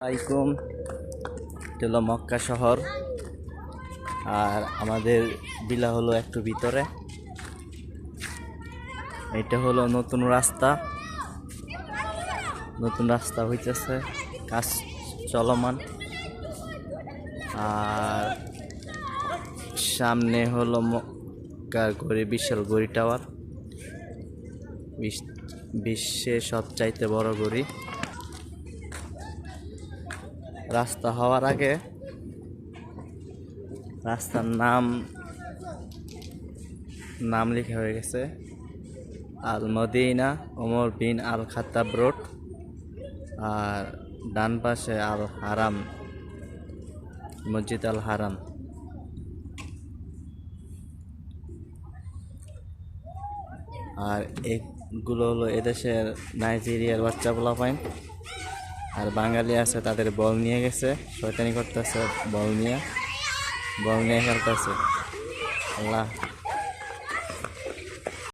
আলাইকুম। এটা হলো মক্কা শহর, আর আমাদের বিলা হলো একটু ভিতরে। এটা হলো নতুন রাস্তা হইতেছে, কাজ চলমান। আর সামনে হলো মক্কার গড়ি, বিশাল গড়ি টাওয়ার, বিশ্বের সবচাইতে বড় গড়ি। রাস্তা হওয়ার আগে রাস্তার নাম লেখা হয়ে গেছে আল মদিনা ওমর বিন আল খাত্তাব রোড। আর ডান পাশে আল হারাম, মসজিদ আল হারাম। আর এগুলো হলো এদেশের নাইজেরিয়ার বাচ্চা পোলাপাইন। আর বাঙালি আছে, তাদের বল নিয়ে গেছে, শয়তানি করতেছে, বল নিয়ে খেলতেছে। আল্লাহ।